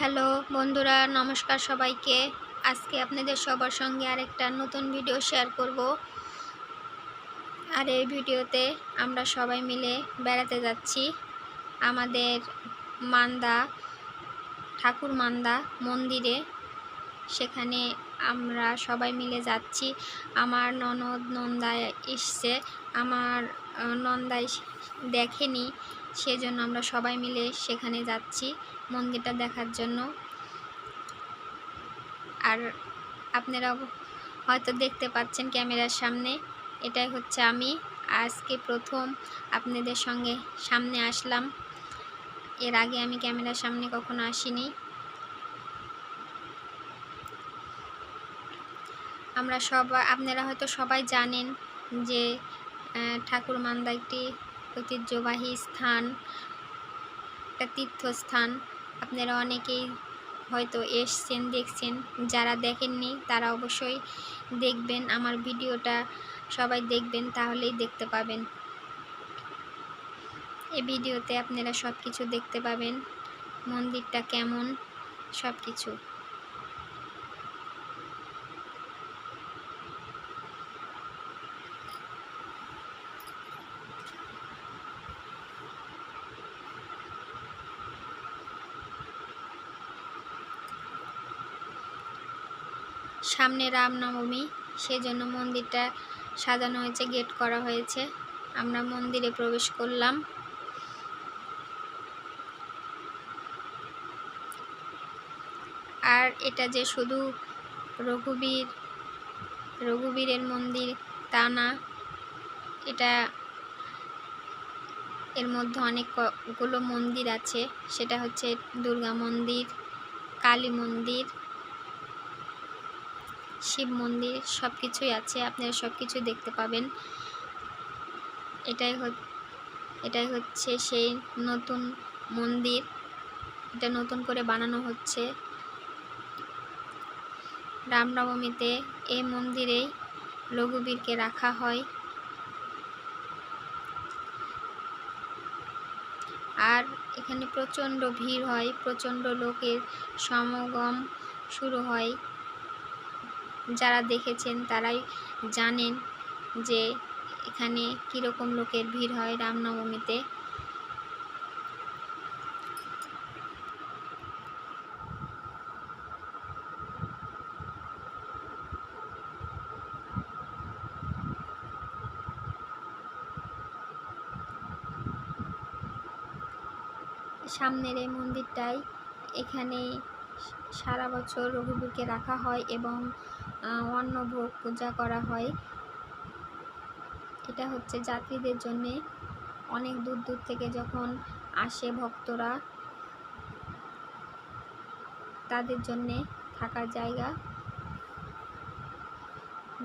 Hello বন্ধুরা, নমস্কার সবাইকে। আজকে আপনাদের সবার সঙ্গে আরেকটা নতুন ভিডিও শেয়ার করব। আর এই ভিডিওতে আমরা সবাই মিলে বেড়াতে যাচ্ছি আমাদের মান্দা ঠাকুর মান্দা মন্দিরে। সেখানে আমরা সবাই মিলে যাচ্ছি। আমার ননদ নন্দায় এসছে, আমার নন্দায় দেখেনি, সেজন্য আমরা সবাই মিলে সেখানে যাচ্ছি মন্দিরটা দেখার জন্য। আর আপনারা হয়তো দেখতে পাচ্ছেন ক্যামেরার সামনে, এটাই হচ্ছে আমি। আজকে প্রথম আপনাদের সঙ্গে সামনে আসলাম, এর আগে আমি ক্যামেরার সামনে কখনো আসিনি। আপনারা হয়তো সবাই জানেন যে ঠাকুর মান্দা একটি ঐতিহ্যবাহী স্থান, একটা তীর্থস্থান। আপনারা অনেকেই হয়তো এসছেন, দেখছেন। যারা দেখেননি তারা অবশ্যই দেখবেন, আমার ভিডিওটা সবাই দেখবেন, তাহলেই দেখতে পাবেন। এই ভিডিওতে আপনারা সব কিছু দেখতে পাবেন, মন্দিরটা কেমন, সব কিছু। সামনে রামনবমী, সেজন্য মন্দিরটা সাজানো হয়েছে, গেট করা হয়েছে। আমরা মন্দিরে প্রবেশ করলাম। আর এটা যে শুধু রঘুবীরের মন্দির তা না, এটা এর মধ্যে অনেকগুলো মন্দির আছে। সেটা হচ্ছে দুর্গা মন্দির, কালী মন্দির, শিব মন্দির, সব কিছুই আছে। আপনারা সব কিছু দেখতে পাবেন। এটাই হচ্ছে সেই নতুন মন্দির, এটা নতুন করে বানানো হচ্ছে। রামনবমীতে এই মন্দিরেই রঘুবীরকে রাখা হয়। আর এখানে প্রচণ্ড ভিড় হয়, প্রচণ্ড লোকের সমাগম শুরু হয়। যারা দেখেছেন তারাই জানেন যে এখানে কীরকম লোকের ভিড় হয় রামনবমীতে। সামনের এই মন্দিরটাই, এখানে সারা বছর রঘুবীরকে রাখা হয় এবং অন্নভোগ পূজা করা হয়। এটা হচ্ছে যাত্রীদের জন্যে, অনেক দূর দূর থেকে যখন আসে ভক্তরা, তাদের জন্যে থাকার জায়গা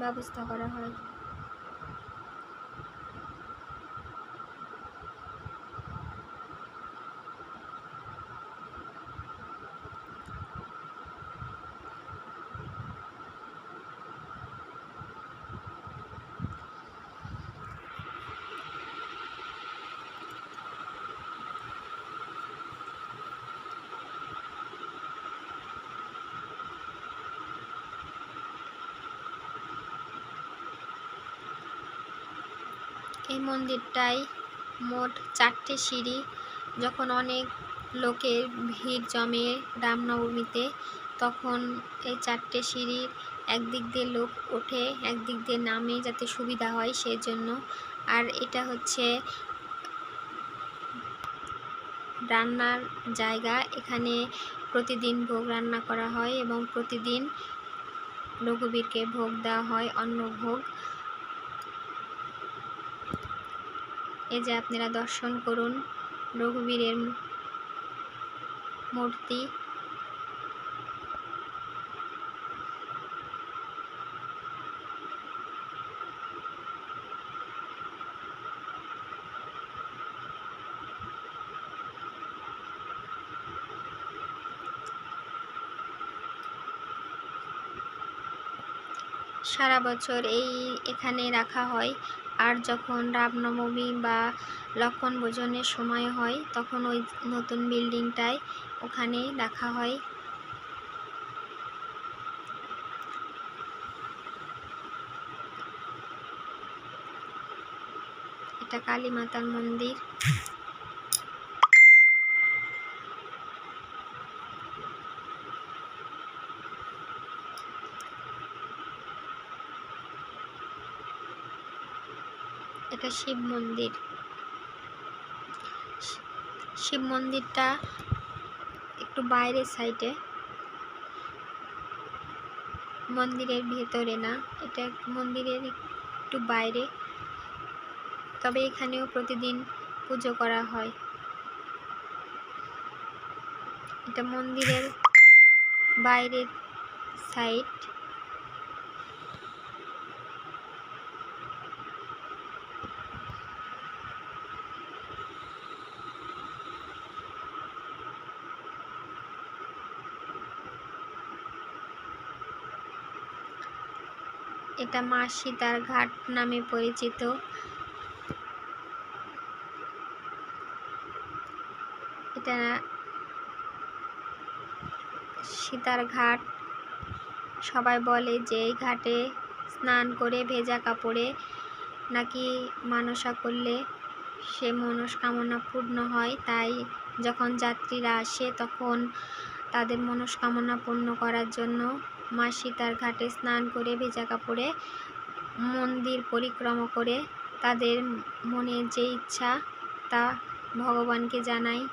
ব্যবস্থা করা হয়। এই মন্দিরটায় মোট 4টে সিঁড়ি। যখন অনেক লোকের ভিড় জমে রামনবমীতে, তখন এই 4টে সিঁড়ির একদিক দিয়ে লোক ওঠে, একদিক দিয়ে নামে, যাতে সুবিধা হয় সেই জন্য। আর এটা হচ্ছে রান্নার জায়গা, এখানে প্রতিদিন ভোগ রান্না করা হয় এবং প্রতিদিন রঘুবীরকে ভোগ দেওয়া হয়, অন্নভোগ। এই যে আপনারা দর্শন করুন রঘুবীরের মূর্তি। সারা বছর এখানে রাখা হয়। আর যখন রামনবমী বা লক্ষণ ভোজনের সময় হয় তখন ওই নতুন বিল্ডিংটায় ওখানে রাখা হয়। এটা কালী মাতার মন্দির। এটা শিব মন্দির। শিব মন্দিরটা একটু বাইরের সাইডে, মন্দিরের ভেতরে না, এটা মন্দিরের একটু বাইরে, তবে এখানেও প্রতিদিন পুজো করা হয়। এটা মন্দিরের বাইরের সাইড। এটা মা সীতার ঘাট নামে পরিচিত। এটা সীতার ঘাট। সবাই বলে যে এই ঘাটে স্নান করে ভেজা কাপড়ে নাকি মানসা করলে সে মনস্কামনা পূর্ণ হয়। তাই যখন যাত্রীরা আসে তখন তাদের মনস্কামনা পূর্ণ করার জন্য মা সীতার ঘাটে স্নান করে ভেজা কাপড়ে মন্দির পরিক্রমা করে তাদের মনের যে ইচ্ছা তা ভগবানকে জানায়,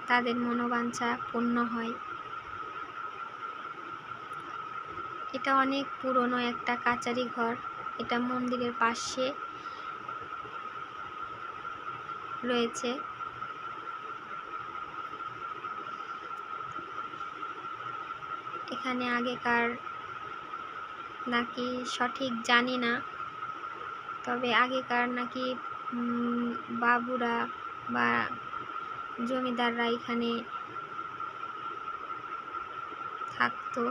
তাদের মনোবাঞ্ছা পূর্ণ হয়। এটা অনেক পুরনো একটা কাচারি ঘর। এটা মন্দিরের পাশে রয়েছে। এখানে আগেকার নাকি সঠিক জানি না, তবে আগেকার নাকি বাবুরা বা জমিদাররা এখানে থাকতো।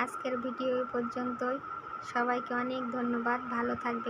আজকের ভিডিও এই পর্যন্তই। সবাইকে অনেক ধন্যবাদ। ভালো থাকবেন।